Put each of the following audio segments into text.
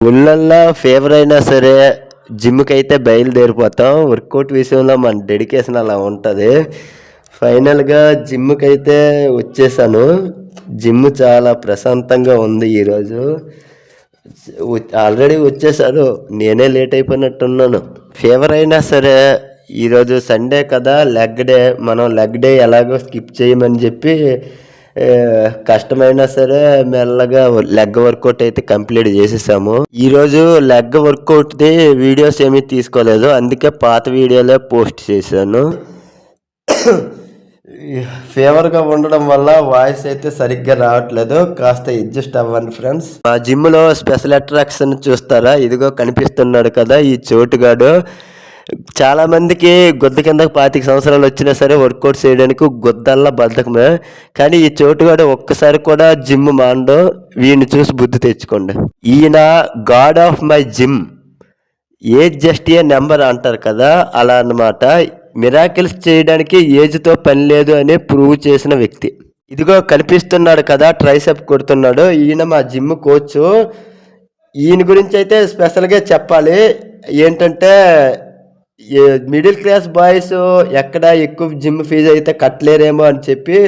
ఊళ్ళల్లో ఫీవర్ అయినా సరే జిమ్కి అయితే బయలుదేరిపోతాం. వర్కౌట్ విషయంలో మన డెడికేషన్ అలా ఉంటుంది. ఫైనల్గా జిమ్కి అయితే వచ్చేసాను. జిమ్ చాలా ప్రశాంతంగా ఉంది ఈరోజు. ఆల్రెడీ వచ్చేసాను, నేనే లేట్ అయిపోయినట్టున్నాను. ఫీవర్ అయినా సరే ఈరోజు సండే కదా, లెగ్ డే. మనం లెగ్ డే ఎలాగో స్కిప్ చేయమని చెప్పి కష్టమైనా సరే మెల్లగా లెగ్ వర్కౌట్ అయితే కంప్లీట్ చేసేసాము. ఈరోజు లెగ్ వర్కౌట్ది వీడియోస్ ఏమీ తీసుకోలేదు, అందుకే పాత వీడియోలే పోస్ట్ చేశాను. ఫీవర్గా ఉండడం వల్ల వాయిస్ అయితే సరిగ్గా రావట్లేదు, కాస్త అడ్జస్ట్ అవ్వండి ఫ్రెండ్స్. మా జిమ్లో స్పెషల్ అట్రాక్షన్ చూస్తారా, ఇదిగో కనిపిస్తున్నాడు కదా ఈ చోటుగాడు. చాలామందికి గుద్ద కిందకు 25 సంవత్సరాలు వచ్చినా సరే వర్కౌట్ చేయడానికి గుద్దల్లా బద్ధకమే. కానీ ఈ చోటుగాడు ఒక్కసారి కూడా జిమ్ మాండో. వీడిని చూసి బుద్ధి తెచ్చుకోండి. ఈయన God of my gym. Age just a number అంటారు కదా, అలా అన్నమాట. మిరాకిల్స్ చేయడానికి ఏజ్తో పని లేదు అని ప్రూవ్ చేసిన వ్యక్తి. ఇదిగో కనిపిస్తున్నాడు కదా, ట్రైసెప్ కొడుతున్నాడు. ఈయన మా జిమ్ కోచ్. ఈయన గురించి అయితే స్పెషల్గా చెప్పాలి. ఏంటంటే మిడిల్ క్లాస్ బాయ్స్ ఎక్కడ ఎక్కువ జిమ్ ఫీజు అయితే కట్టలేరేమో అని చెప్పి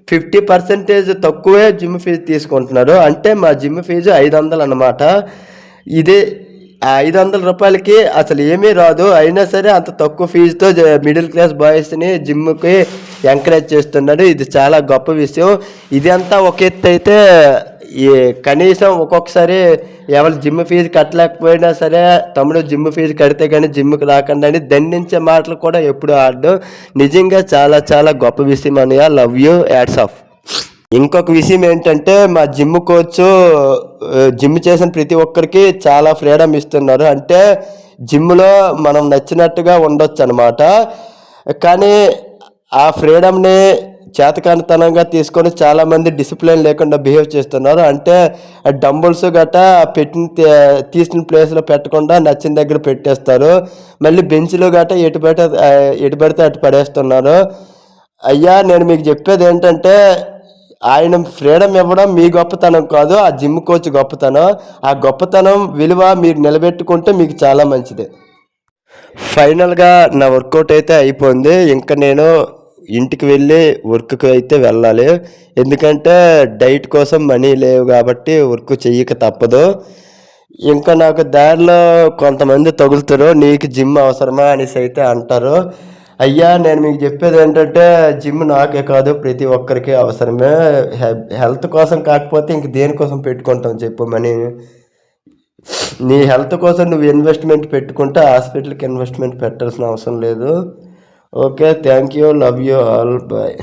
50% తక్కువే జిమ్ ఫీజు తీసుకుంటున్నారు. అంటే మా జిమ్ ఫీజు 500 అన్నమాట. ఇది ఆ 500 రూపాయలకి అసలు ఏమీ రాదు. అయినా సరే అంత తక్కువ ఫీజుతో మిడిల్ క్లాస్ బాయ్స్ని జిమ్కి ఎంకరేజ్ చేస్తున్నాడు. ఇది చాలా గొప్ప విషయం. ఇదంతా ఒక ఎత్తు అయితే, ఈ కనీసం ఒక్కొక్కసారి ఎవరు జిమ్ ఫీజు కట్టలేకపోయినా సరే తమ్ముడు జిమ్ ఫీజు కడితే కానీ జిమ్కి రాకుండా అని దండించే మాటలు కూడా ఎప్పుడు ఆడడం నిజంగా చాలా చాలా గొప్ప విషయం అన్నయ్య. Love you, ads of. ఇంకొక విషయం ఏంటంటే మా జిమ్ కోచ్ జిమ్ చేసిన ప్రతి ఒక్కరికి చాలా ఫ్రీడమ్ ఇస్తున్నారు. అంటే జిమ్లో మనం నచ్చినట్టుగా ఉండొచ్చు అనమాట. కానీ ఆ ఫ్రీడమ్ని చేతకానితనంగా తీసుకొని చాలామంది డిసిప్లిన్ లేకుండా బిహేవ్ చేస్తున్నారు. అంటే డంబుల్స్ గట్టా తీసిన ప్లేస్లో పెట్టకుండా నచ్చిన దగ్గర పెట్టేస్తారు. మళ్ళీ బెంచ్లు గట్టా ఎటు పెడితే అటు పడేస్తున్నారు. అయ్యా, నేను మీకు చెప్పేది ఏంటంటే ఆయన ఫ్రీడమ్ ఇవ్వడం మీ గొప్పతనం కాదు, ఆ జిమ్ కోచ్ గొప్పతనం. ఆ గొప్పతనం విలువ మీరు నిలబెట్టుకుంటే మీకు చాలా మంచిది. ఫైనల్గా నా వర్కౌట్ అయితే అయిపోయింది. ఇంకా నేను ఇంటికి వెళ్ళి వర్క్కి అయితే వెళ్ళాలి. ఎందుకంటే డైట్ కోసం మనీ లేవు కాబట్టి వర్క్ చెయ్యక తప్పదు. ఇంకా నాకు దారిలో కొంతమంది తగులుతారు, నీకు జిమ్ అవసరమా అనేసి అయితే అంటారు. అయ్యా, నేను మీకు చెప్పేది ఏంటంటే జిమ్ నాకే కాదు ప్రతి ఒక్కరికి అవసరమే. హెల్త్ కోసం కాకపోతే ఇంక దేనికోసం పెట్టుకుంటాం చెప్పు మనీ? నీ హెల్త్ కోసం నువ్వు ఇన్వెస్ట్మెంట్ పెట్టుకుంటే హాస్పిటల్కి ఇన్వెస్ట్మెంట్ పెట్టాల్సిన అవసరం లేదు. Okay, thank you, love you all, bye.